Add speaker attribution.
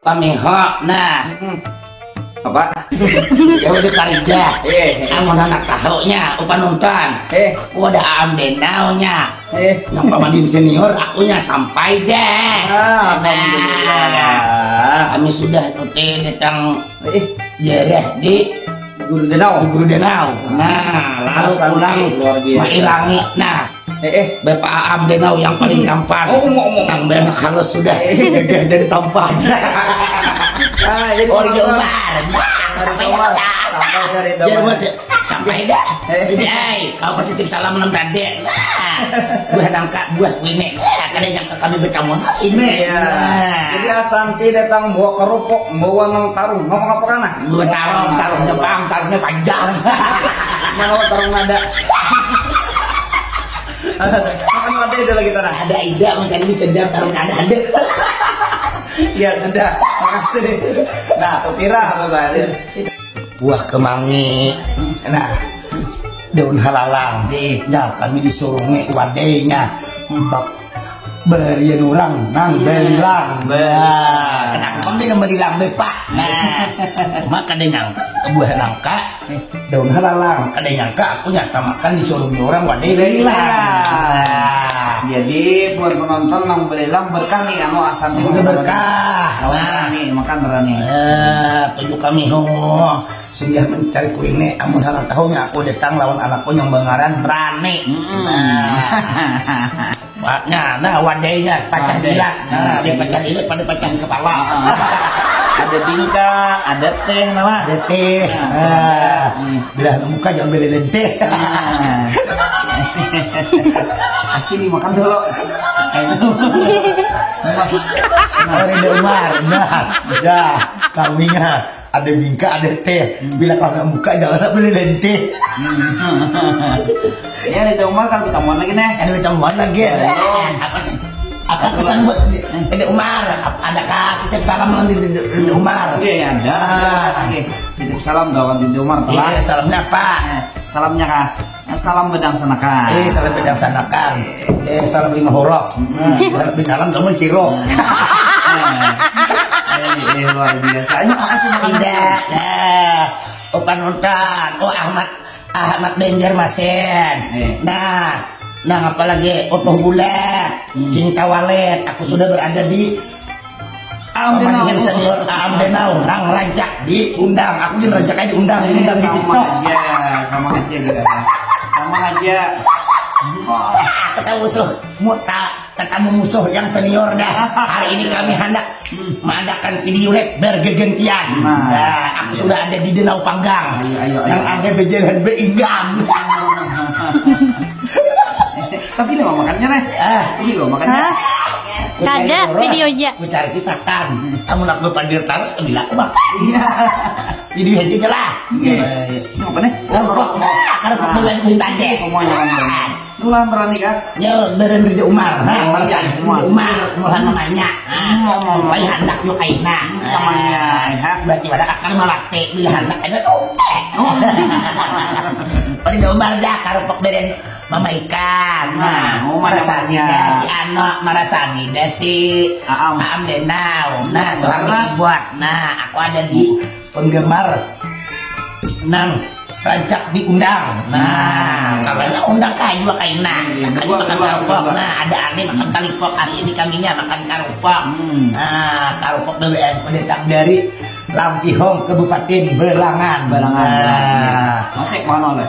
Speaker 1: Pamihok, nah,
Speaker 2: Apa?
Speaker 1: ya udah karija, kamu anak tahunya, upa nonton, aku ada am denaunya, yang pamandim senior, akunya sampai deh.
Speaker 2: Alhamdulillah.
Speaker 1: Kami sudah tuti datang jereh di
Speaker 2: Guru Denau.
Speaker 1: Guru Denau. Nah, lalu pulang mailangi. Nah, Bapak Aam Denau yang paling tampan. Yang banyak kalau sudah gagah dan tampan. Oh, Umar.
Speaker 2: Sampai dari
Speaker 1: Mas, sampai dah. Jadi, kau bertitip salam enam radek. Buah nangka, buah wine. Kada yang kami bertamu ini.
Speaker 2: Jadi Asanti datang bawa kerupuk, bawa nang tarung. Ngomong apa kana?
Speaker 1: Buah tarung Jepang, tarungnya panjang.
Speaker 2: Mau tarung nada. Makan ada itu lagi tanah.
Speaker 1: Ada ida makanya bisa sedap tarung ada.
Speaker 2: Iya sudah, makasih. Nah, kira apa
Speaker 1: Buah kemangi, nah daun halalang, nah kami disuruh wadainya, berian orang nang belilang, kenapa kamu tidak belilang bepak? Nah, maka dia nyangka buah nangka, daun halalang, kada nyangka aku nyata makan disuruh orang wadai belilang.
Speaker 2: Jadi buat penonton nang belilang berkah nih anu Asanti
Speaker 1: berkah.
Speaker 2: Nah, nih makan terani.
Speaker 1: Tujuh kami singgah mencari kuine amun harap tahunya aku datang lawan anakku yang bengaran berani. Nah wadainya pacah bilat. Nah dia pacah bilat pada pacah kepala.
Speaker 2: Ada bingka, ada teh nama.
Speaker 1: Ada teh. Belah muka jangan beli lenteh.
Speaker 2: Asli makan dulu.
Speaker 1: Ada Umar, dah kawinnya ada bingka, ada teh. Bila kau muka jangan beli lenteh.
Speaker 2: Ya ada Umar kan pertemuan lagi nih.
Speaker 1: Ada pertemuan lagi. Apa kesan buat Dede Umar? Adakah titip salam nanti Dede Umar?
Speaker 2: Iya ada. Titip salam kawan Dede Umar.
Speaker 1: Iya salamnya apa?
Speaker 2: Salamnya kah? Salam bedang sanakan.
Speaker 1: Salam bedang sanakan. Salam lima horok. Salam binalam kamu ciro.
Speaker 2: Luar biasa. Ini makasih
Speaker 1: tidak. Opan-opan. Oh Ahmad Danger Masen. Nah apalagi Otoh Bulat, Cinta Walet. Aku sudah berada di Aam Denau, nang rancak diundang. Aku di rancak aja diundang di TikTok.
Speaker 2: Sama aja.
Speaker 1: Kita musuh, ketemu musuh yang senior dah. Hari ini kami hendak mengadakan video live bergegentian. Nah, aku sudah ada di Denau Panggang. Yang ada berjalan beringgam.
Speaker 2: Tapi ini mau makannya nih. Ini lo makannya.
Speaker 3: Ada videonya.
Speaker 1: Aku cari makan. Kamu nak berpandir terus, bila aku makan. Video aja lah.
Speaker 2: Apa nih?
Speaker 1: Karena pembelian minta deh.
Speaker 2: Nulan berani kan?
Speaker 1: Ya, beren Dede Umar. Umar, mulai namanya. Mulai hendak yuk kaina.
Speaker 2: Namanya.
Speaker 1: Berarti pada akar malakte bila hendak ada tuh. Dede Umar dah karupok beren Mama Ikan. Marasani si Ano, marasani dah si Aam Denau. Nah, soalnya buat. Nah, aku ada di penggemar nang rancak diundang. Nah, kalau undang kayu kaina. Makan karupok. Nah, ada aneh makan kalipok. Hari ini kaminya makan karupok. Nah, karupok BWN pendatang dari Lampihong, Kabupaten Belangan.
Speaker 2: Belangan. Masih mana lah?